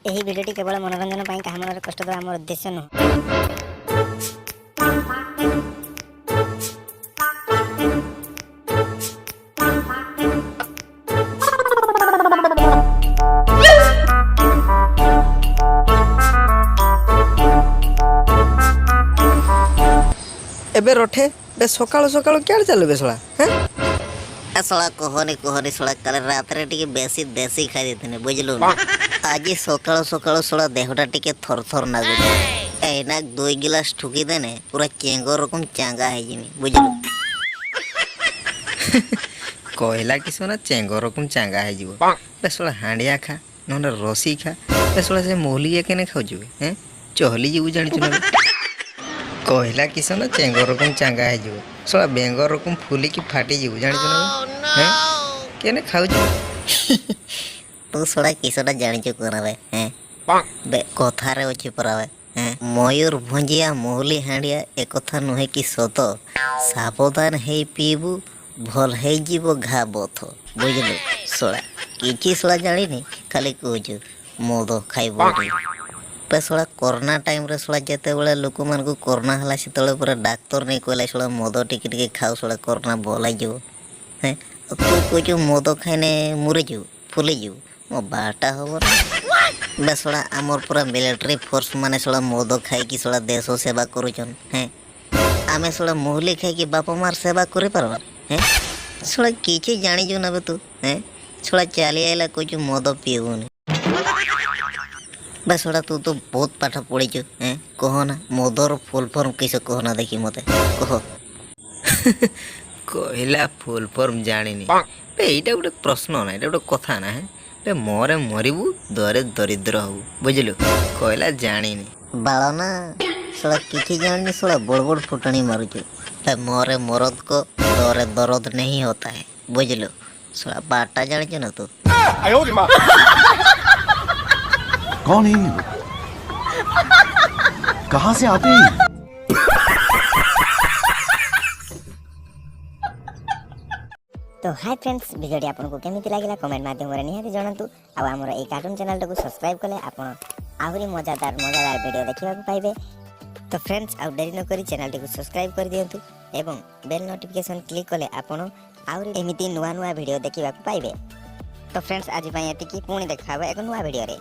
ଏହି ଭିଡ଼ିଓଟି କେବଳ मनोरंजन ପାଇଁ କାହା ମନରେ କଷ୍ଟ ଦେବା ଆମର ଉଦ୍ଦେଶ୍ୟ ନୁହେଁ। एबे रठे बे सकाळ सकाळ क्या चल बे सला हैं असला कहनी कहनी सला कल रात रे टिके बेसी देसी खाई देथिने बुझलु ना आज सकाळ सकाळ सला देहटा टिके थर थर लागु एना 2 गिलास ठुकी देने पूरा चेंगो रकम चांगा है जिमी बुझलु कहला कि सोना चेंगो रकम चांगा है जीव बे सला हांडिया खा नने रसी खा बे सला से मोहली केने खाउ जुबे हैं चहली जीव जानि छु ना कहला कि सोना चेंगो रकम चांगा है जीव सला बेंगो रकम फूली की फाटी जीव जानि छु ना हैं केने खाउ छु तू सला किसडा जानि छु करावे हैं बे कथा रे अछि परावे हैं मयूर भंजिया मोहली हांडिया ए कथा नहे कि सत सावधान हे पीबू भल है जीव घा बथ बुझलु सला किछि सला जानिनी खाली कहजु मोदो खाइबो पे सला कोरोना टाइम रे सला जेते बेले लोक मान को कोरोना हला सेतले पूरा डॉक्टर नै कहला सला मोदो टिके टिके खाओ सला कोरोना बोलाई जो हैं तू कहजु मोदो खाइने मुरे जो फुले जो मो बाटा होबो बे सला हमर पूरा मिलिटरी फोर्स माने सला मोदो खाइ कि सला देश सेवा करूचन हैं आमे सला मोहली खाइ कि बाप मार सेवा करे परबा हैं सला किछि जानि जो नबे तू हैं सला चाली आइला कहजु मोदो पिउनी बस थोड़ा तू तो बहुत पाठ पढ़ी छु हैं कहो ना मोदर फुल फॉर्म कैसे कहो ना देखी मते कहो कहला फुल फॉर्म जानिनी बे एटा गोटे प्रश्न ना एटा गोटे कथा ना है बे मोरे मरिबू दरे दरिद्र हबू बुझलु कहला जानिनी बाला ना सला किछि जानिनी सला बड़ बड़ फुटनी मारू छु बे मोरे मरद को दरे दर्द नहीं होता है बुझलु सला बाटा जानि छु ना तू कौन है ये लोग? कहां से आते हैं? तो हाय फ्रेंड्स वीडियो आपको केमिति लागिला कमेंट माध्यम रे निहाती जणातु आ हमर ए कार्टून चैनल को सब्सक्राइब कले आपण आहुरी मजादार वीडियो देखिबा पाइबे। तो फ्रेंड्स आ देरी न करी चैनल को सब्सक्राइब कर दियंतु एवं बेल नोटिफिकेशन क्लिक कले आपण आहुरी एमिति नुवा नुवा वीडियो देखिबा पाइबे। तो फ्रेंड्स आज पई एतिकी पुणी देखाबे एक नुवा वीडियो रे।